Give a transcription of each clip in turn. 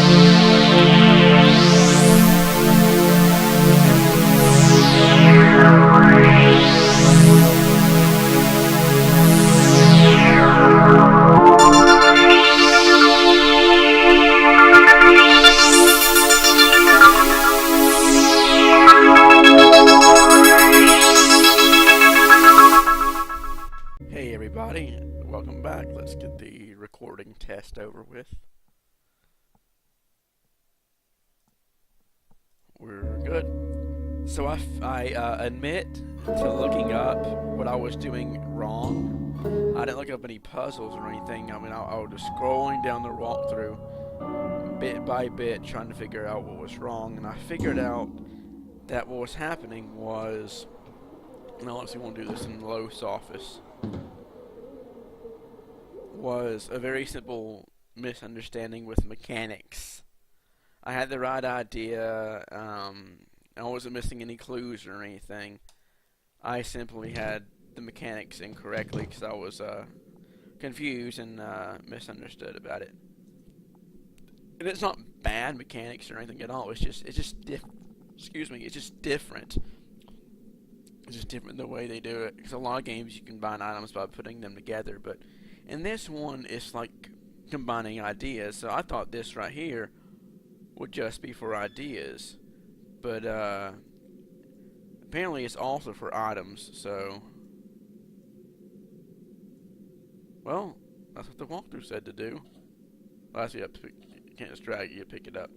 Hey everybody, welcome back. Let's get the recording test over with. We're good. So I admit to looking up what I was doing wrong. I didn't look up any puzzles or anything. I mean, I was just scrolling down the walkthrough bit by bit trying to figure out what was wrong. And I figured out that what was happening was, now let's see, we'll do this in Lowe's office, was a very simple misunderstanding with mechanics. I had the right idea. I wasn't missing any clues or anything. I simply had the mechanics incorrectly because I was confused and misunderstood about it. And it's not bad mechanics or anything at all. It's just It's just different. It's just different the way they do it. Because a lot of games you combine items by putting them together, but in this one it's like combining ideas. So I thought this right here would just be for ideas, but apparently it's also for items. So, well, that's what the walkthrough said to do. Well, that's you can't just drag it, you pick it up.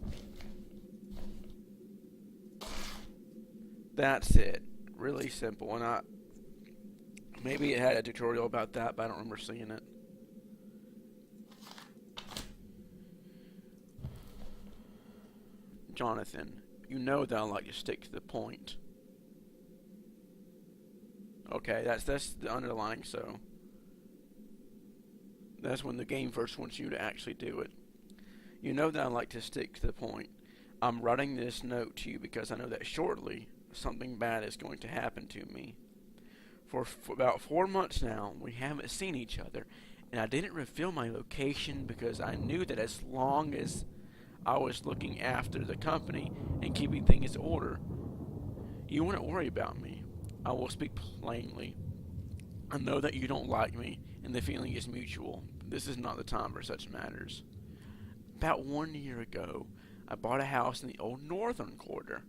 That's it. Really simple. And maybe it had a tutorial about that, but I don't remember seeing it. Jonathan, you know that I like to stick to the point. Okay, that's the underlying, so that's when the game first wants you to actually do it. You know that I like to stick to the point. I'm writing this note to you because I know that shortly something bad is going to happen to me. For about 4 months now, we haven't seen each other, and I didn't reveal my location because I knew that as long as I was looking after the company and keeping things in order, you wouldn't worry about me. I will speak plainly. I know that you don't like me, and the feeling is mutual. This is not the time for such matters. About 1 year ago, I bought a house in the old northern quarter,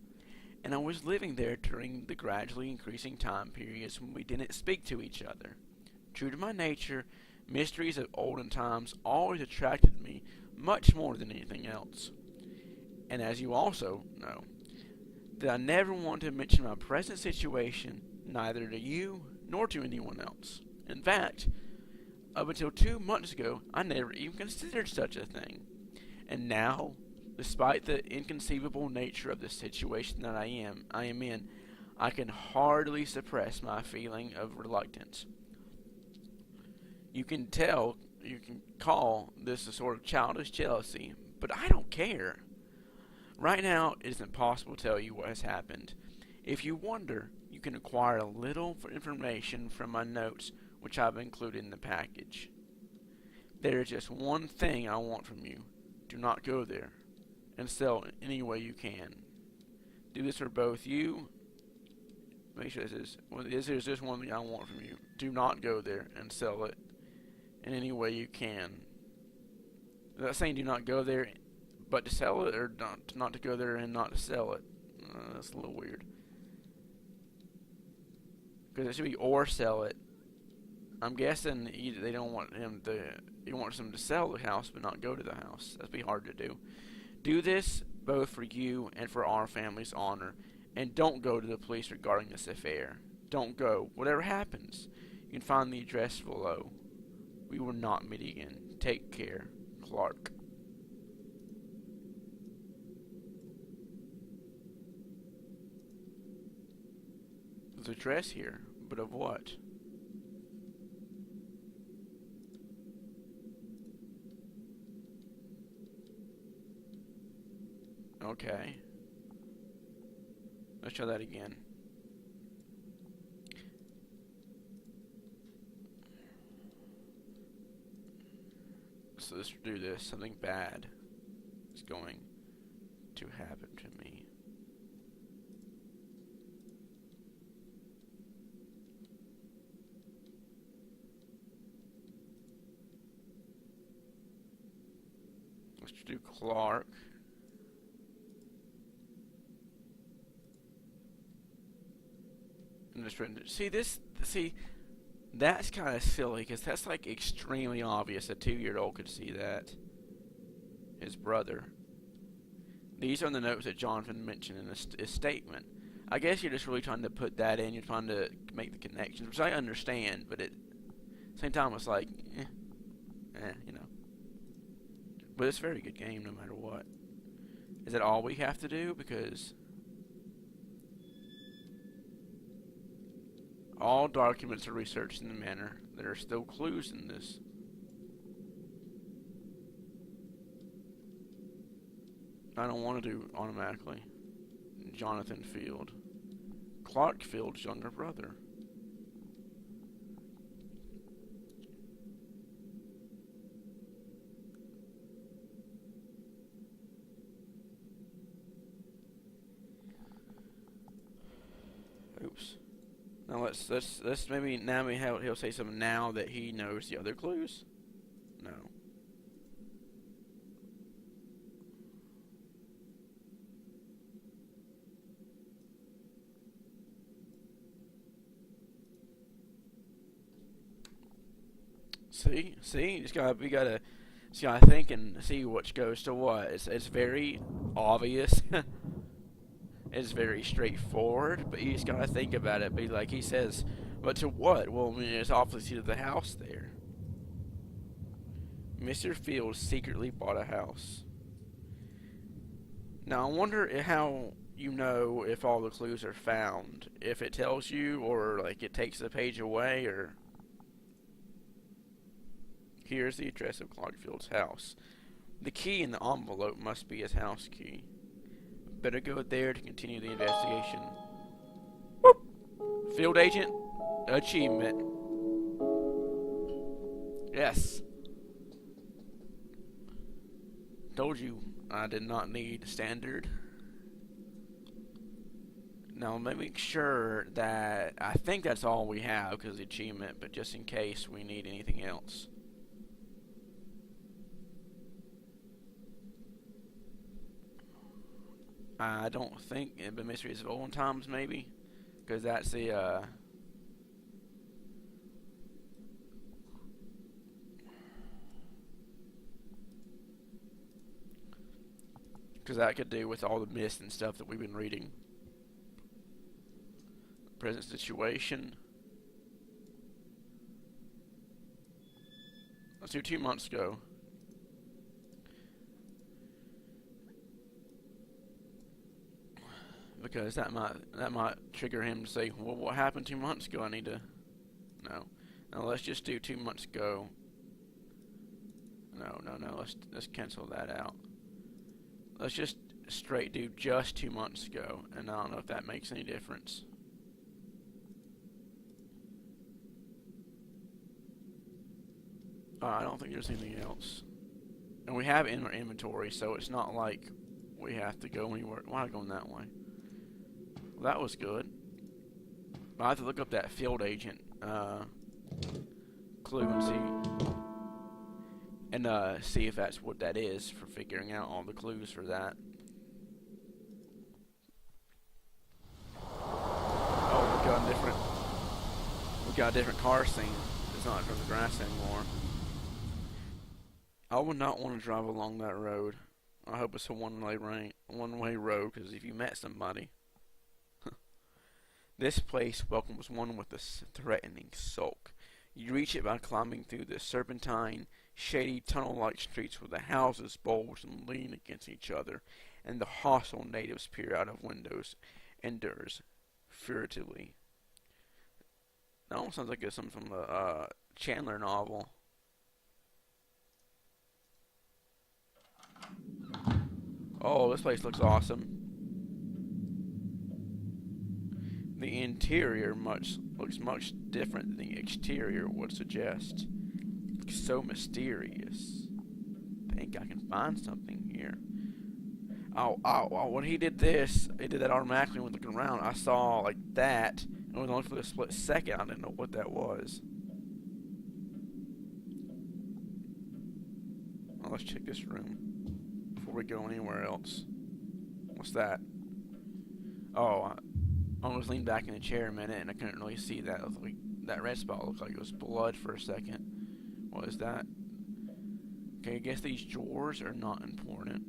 and I was living there during the gradually increasing time periods when we didn't speak to each other. True to my nature, mysteries of olden times always attracted me much more than anything else. And as you also know, that I never want to mention my present situation, neither to you nor to anyone else. In fact, up until 2 months ago, I never even considered such a thing. And now, despite the inconceivable nature of the situation that I am in, I can hardly suppress my feeling of reluctance. You can call this a sort of childish jealousy, but I don't care. Right now, it is impossible to tell you what has happened. If you wonder, you can acquire a little information from my notes, which I've included in the package. There is just one thing I want from you. Do not go there, and sell it any way you can. Do this for both you. Make sure this is just one thing I want from you. Do not go there and sell it in any way you can. Is that saying do not go there but to sell it, or not to go there and not to sell it? That's a little weird. Because it should be or sell it. I'm guessing they don't want him to. He wants him to sell the house but not go to the house. That'd be hard to do. Do this both for you and for our family's honor, and don't go to the police regarding this affair. Don't go. Whatever happens, you can find the address below. We will not meet again. Take care, Clark. There's a address here, but of what? Okay. Let's try that again. So let's do this. Something bad. is going to happen to me. Let's do Clark. I'm just trying to see this. See, that's kind of silly because that's like extremely obvious. A 2-year-old could see that. His brother. These are the notes that Jonathan mentioned in his statement. I guess you're just really trying to put that in. You're trying to make the connections, which I understand, but at the same time, it's like, you know. But it's a very good game no matter what. Is that all we have to do? Because all documents are researched in the manner. There are still clues in this. I don't want to do automatically. Jonathan Field. Clark Field's younger brother. Oops. Now let's maybe now he'll say something now that he knows the other clues. No. See, we gotta see. I think and see which goes to what. It's very obvious. It's very straightforward, but you just gotta think about it. Be like he says, but to what? Well, I mean, it's obviously to the house there. Mr. Field secretly bought a house. Now I wonder how you know if all the clues are found. If it tells you, or like it takes the page away, or here's the address of Clarkfield's house. The key in the envelope must be his house key. Better go there to continue the investigation. Field agent, achievement. Yes. Told you I did not need standard. Now make sure that I think that's all we have because of the achievement, but just in case we need anything else. I don't think the mysteries of olden times, maybe, because that's the because that could do with all the myths and stuff that we've been reading. Present situation. Let's do 2 months ago. Because that might trigger him to say, well, what happened 2 months ago? I need to... No. Now let's just do 2 months ago. No. Let's cancel that out. Let's just straight do just 2 months ago. And I don't know if that makes any difference. I don't think there's anything else. And we have it in our inventory, so it's not like we have to go anywhere. Why am I going that way? Well, that was good. I have to look up that field agent clue and see if that's what that is for figuring out all the clues for that. Oh, we got a different car scene. It's not from the grass anymore. I would not want to drive along that road. I hope it's a one-way road, because if you met somebody. This place welcomes one with a threatening sulk. You reach it by climbing through the serpentine, shady, tunnel-like streets where the houses bulge and lean against each other, and the hostile natives peer out of windows and doors furtively. That almost sounds like it's something from the Chandler novel. Oh, this place looks awesome. The interior looks much different than the exterior would suggest. It's so mysterious. I think I can find something here. When he did this, he did that automatically when looking around. I saw like that, and it was only for a split second. I didn't know what that was. Well, let's check this room before we go anywhere else. What's that? Oh, I almost leaned back in the chair a minute, and I couldn't really see that. Like, that red spot looked like it was blood for a second. What is that? Okay, I guess these drawers are not important.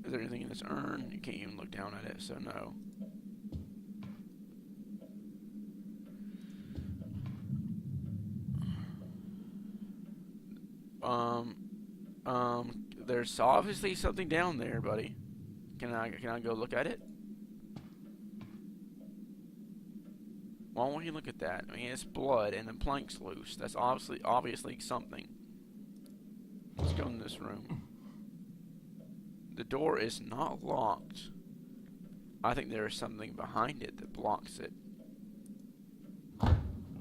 Is there anything in this urn? You can't even look down at it, so no. There's obviously something down there, buddy. Can I go look at it? Why won't you look at that? I mean, it's blood and the plank's loose. That's obviously something. Let's go in this room. The door is not locked. I think there is something behind it that blocks it.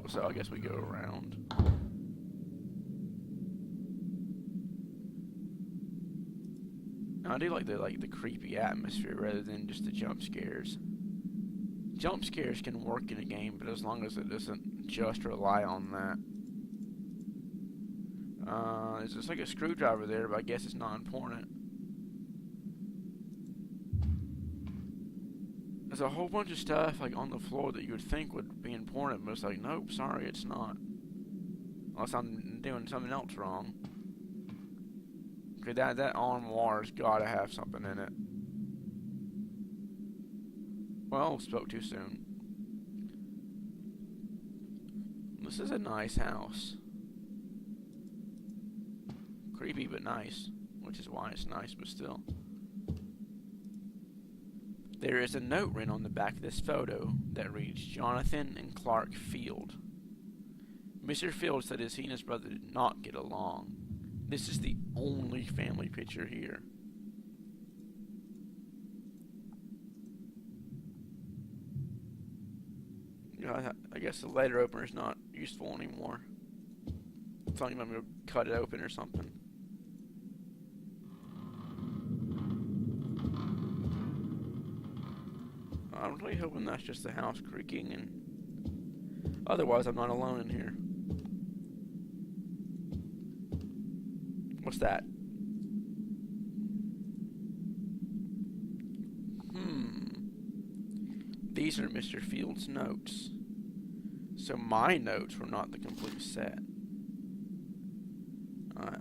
So I guess we go around. I do like the creepy atmosphere rather than just the jump scares. Jump scares can work in a game, but as long as it doesn't just rely on that. There's just like a screwdriver there, but I guess it's not important. There's a whole bunch of stuff like on the floor that you would think would be important, but it's like, nope, sorry, it's not. Unless I'm doing something else wrong. Okay, that armoire's gotta have something in it. Well, spoke too soon. This is a nice house. Creepy but nice, which is why it's nice, but still. There is a note written on the back of this photo that reads, Jonathan and Clark Field. Mr. Field said he and his brother did not get along. This is the only family picture here. I guess the letter opener is not useful anymore. It's not even going to cut it open or something. I'm really hoping that's just the house creaking, and otherwise I'm not alone in here. What's that? These are Mr. Field's notes. So my notes were not the complete set.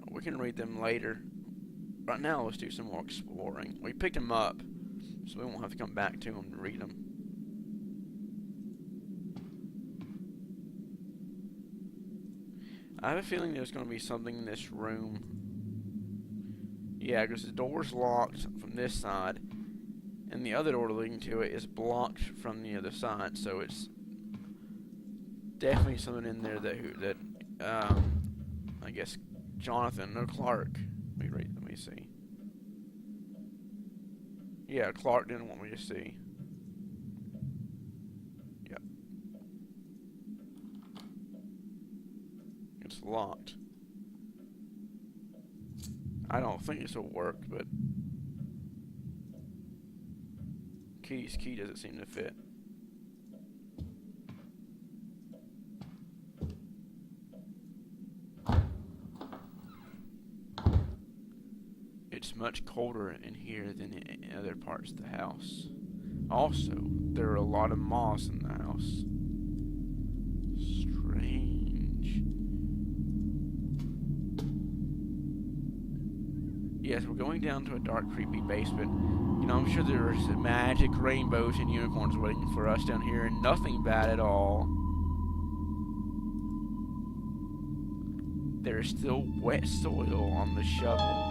We can read them later. Right now, let's do some more exploring. We picked them up, so we won't have to come back to them to read them. I have a feeling there's going to be something in this room. Yeah, because the door's locked from this side, and the other door leading to it is blocked from the other side, so it's definitely something in there that I guess Jonathan or Clark. Let me see. Yeah, Clark didn't want me to see. Yep. It's locked. I don't think this will work, but key doesn't seem to fit. It's much colder in here than in other parts of the house. Also, there are a lot of moths in the house. Strange. Yes, we're going down to a dark, creepy basement. You know, I'm sure there's magic rainbows and unicorns waiting for us down here, and nothing bad at all. There is still wet soil on the shovel.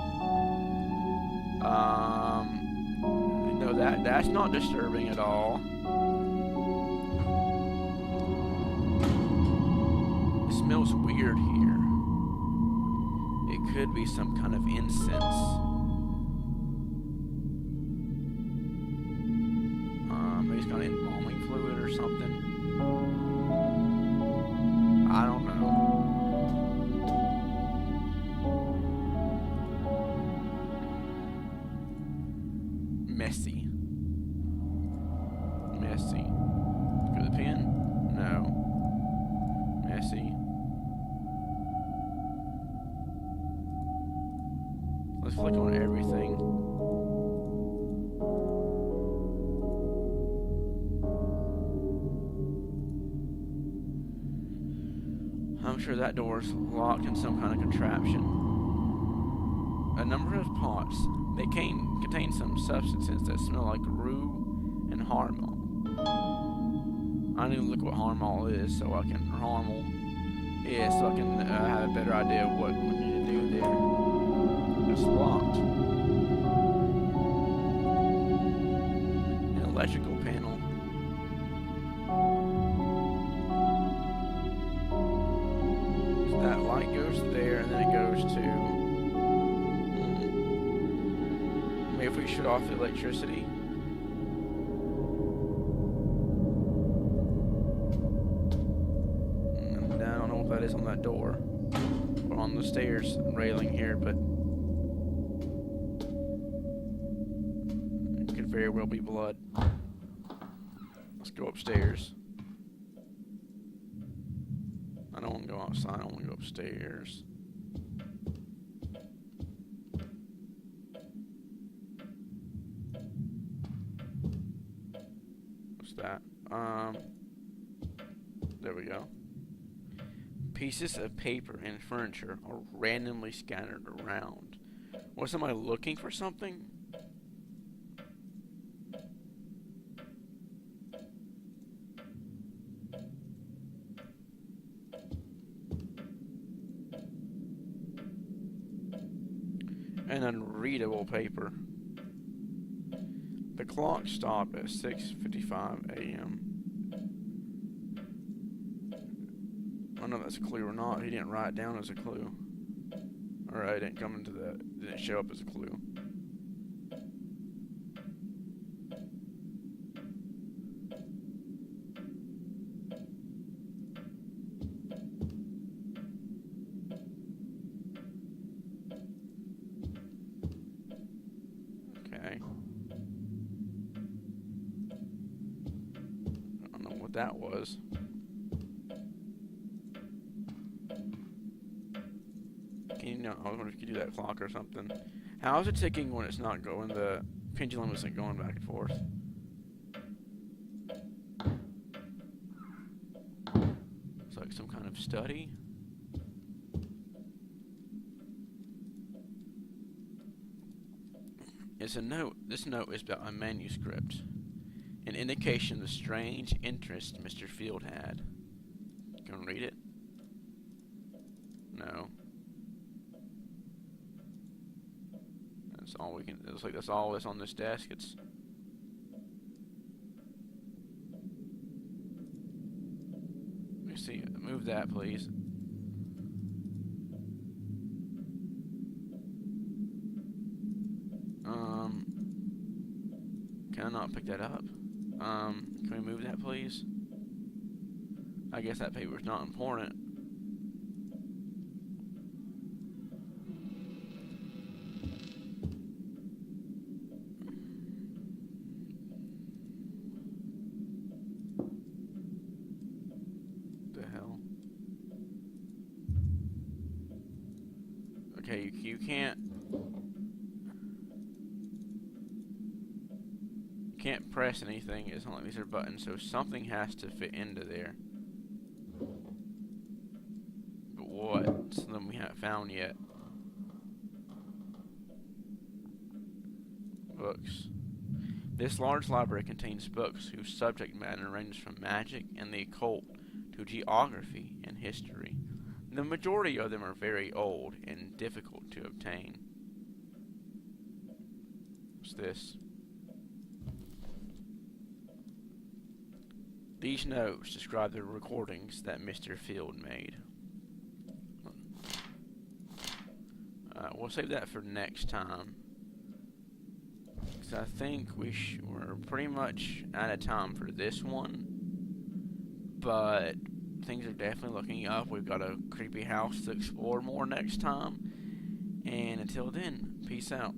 No, that's not disturbing at all. It smells weird here. It could be some kind of incense. Maybe it's got embalming fluid or something. I don't know. Let's click on everything. I'm sure that door's locked in some kind of contraption. A number of pots. They contain some substances that smell like rue and harmol. I need to look what harmol is so I can have a better idea of what we need to do there. It's locked. An electrical panel. So that light goes there, and then it goes to. Maybe if we shut off the electricity. And I don't know what that is on that door. Or on the stairs railing here, but it could very well be blood. Let's go upstairs. I don't want to go outside, I want to go upstairs. What's that? There we go. Pieces of paper and furniture are randomly scattered around. Was somebody looking for something? An unreadable paper. The clock stopped at 6:55 a.m. I don't know if that's a clue or not. He didn't write it down as a clue. Or it didn't come into the, didn't show up as a clue. Okay. I don't know what that was. I wonder if you could do that clock or something. How is it ticking when it's not going? The pendulum isn't going back and forth. It's like some kind of study. It's a note. This note is about a manuscript, an indication of the strange interest Mr. Field had. Can we read it? No. That's all we can. It looks like that's all that's on this desk. It's. Let me see. Move that, please. Can I not pick that up? Can we move that, please? I guess that paper's not important. Okay, you can't press anything. It's not like these are buttons, so something has to fit into there. But what? Something we haven't found yet. Books. This large library contains books whose subject matter ranges from magic and the occult to geography and history. The majority of them are very old and difficult to obtain. What's this? These notes describe the recordings that Mr. Field made. We'll save that for next time. Because I think we're pretty much out of time for this one. But things are definitely looking up. We've got a creepy house to explore more next time. And until then, peace out.